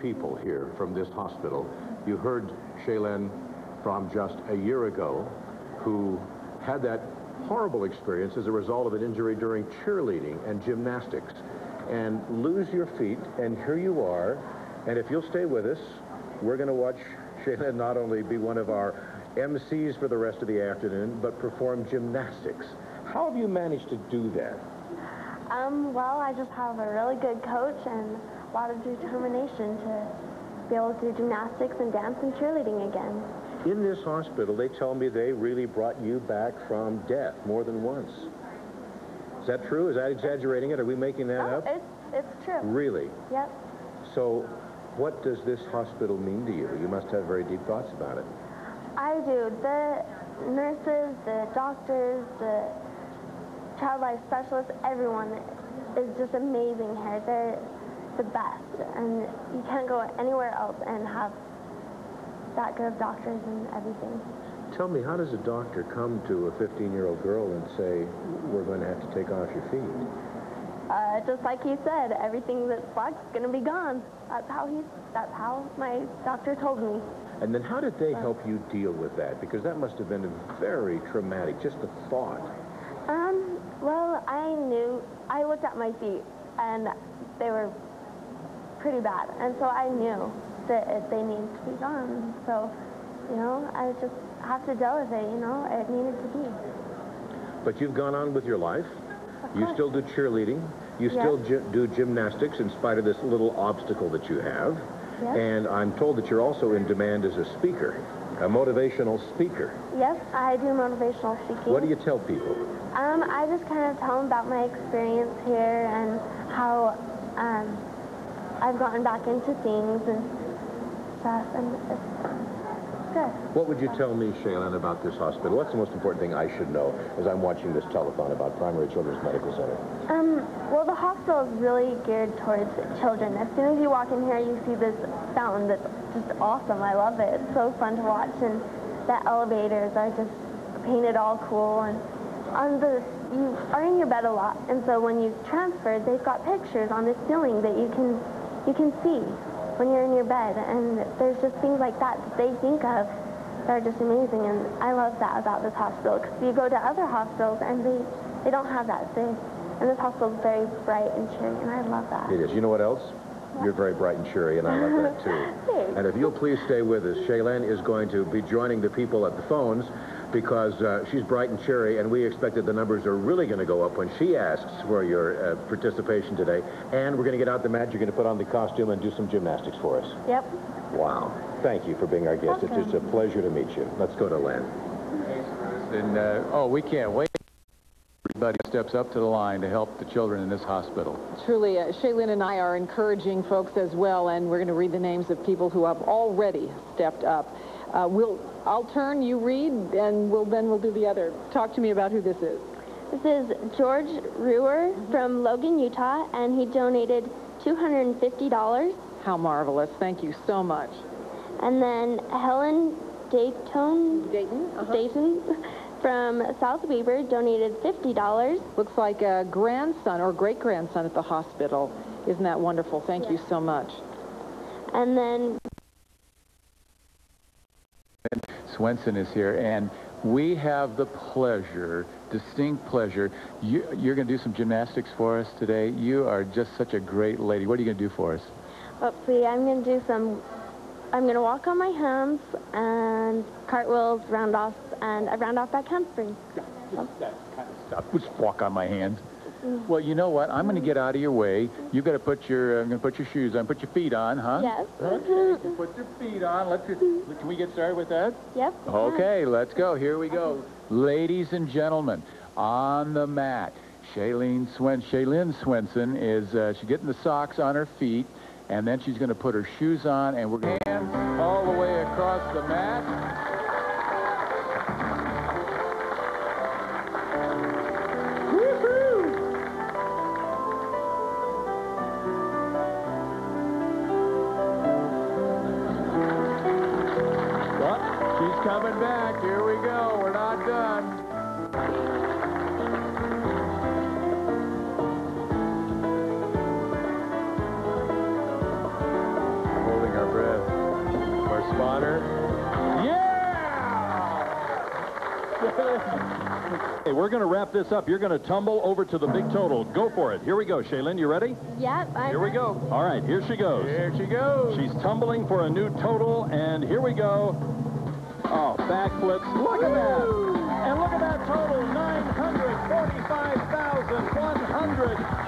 people here from this hospital. You heard Shaylin from just a year ago, who had that horrible experience as a result of an injury during cheerleading and gymnastics, and lose your feet, and here you are. And if you'll stay with us, we're going to watch Shaylin not only be one of our MCs for the rest of the afternoon, but perform gymnastics. How have you managed to do that? Well, I just have a really good coach and a lot of determination to be able to do gymnastics and dance and cheerleading again. In this hospital, they tell me they really brought you back from death more than once. Is that true? Is that exaggerating it? Are we making that up? It's true. Really? Yep. So what does this hospital mean to you? You must have very deep thoughts about it. I do. The nurses, the doctors, the child life specialists, everyone is just amazing here. They're the best, and you can't go anywhere else and have that good of doctors and everything. Tell me, how does a doctor come to a 15-year-old girl and say, we're going to have to take off your feet? Just like he said, everything that's black is going to be gone. That's how my doctor told me. And then how did they help you deal with that? Because that must have been very traumatic, just the thought. Well, I looked at my feet, and they were pretty bad. And so I knew that they needed to be gone. So, you know, I just have to deal with it, you know. It needed to be. But you've gone on with your life. You still do cheerleading. You still do gymnastics in spite of this little obstacle that you have. Yes. And I'm told that you're also in demand as a speaker, a motivational speaker. Yes, I do motivational speaking. What do you tell people? I just kind of tell them about my experience here and how I've gotten back into things and stuff, and it's good. What would you tell me, Shaylin, about this hospital? What's the most important thing I should know as I'm watching this telethon about Primary Children's Medical Center? Well, the hospital is really geared towards children. As soon as you walk in here, you see this fountain that's just awesome. I love it. It's so fun to watch, and the elevators are just painted all cool, and you are in your bed a lot, and so when you transfer, they've got pictures on the ceiling that you can see when you're in your bed, and there's just things like that they think of that are just amazing, and I love that about this hospital, because you go to other hospitals and they don't have that. And this hospital is very bright and cheery, and I love that. It is. You know what else? You're very bright and cheery, and I love that too. Thanks. And if you'll please stay with us, Shaylin is going to be joining the people at the phones, because she's bright and cheery, and we expect that the numbers are really going to go up when she asks for your participation today. And we're going to get out the mat. You're going to put on the costume and do some gymnastics for us. Yep. Wow. Thank you for being our guest. Welcome. It's just a pleasure to meet you. Let's go to Len. And, we can't wait. Everybody steps up to the line to help the children in this hospital. Truly, Shaylin and I are encouraging folks as well, and we're going to read the names of people who have already stepped up. I'll turn, you read, and we'll do the other. Talk to me about who this is. This is George Ruhr from Logan, Utah, and he donated $250. How marvelous. Thank you so much. And then Helen Dayton from South Weber donated $50. Looks like a grandson or great-grandson at the hospital. Isn't that wonderful? Thank you so much. And then Swenson is here, and we have the pleasure, distinct pleasure. You're going to do some gymnastics for us today. You are just such a great lady. What are you going to do for us? let's see, I'm going to walk on my hands and cartwheels, round-offs, and a round-off back handspring. That kind of stuff. Just walk on my hands. Well, you know what? I'm going to get out of your way. You've got to put your, I'm going to put your shoes on, put your feet on, huh? Yes. Okay, put your feet on. Can we get started with that? Yep. Okay, let's go. Here we go. Ladies and gentlemen, on the mat, Shaylin Swenson is, she's getting the socks on her feet, and then she's going to put her shoes on, and we're going to hands all the way across the mat. Coming back. Here we go. We're not done. Bonner. Yeah! Hey, we're going to wrap this up. You're going to tumble over to the big total. Go for it. Here we go. Shaylin, you ready? Yep, Here we go. All right, here she goes. Here she goes. She's tumbling for a new total, and here we go. Oh, backflips. Look at that. And look at that total, 945,100.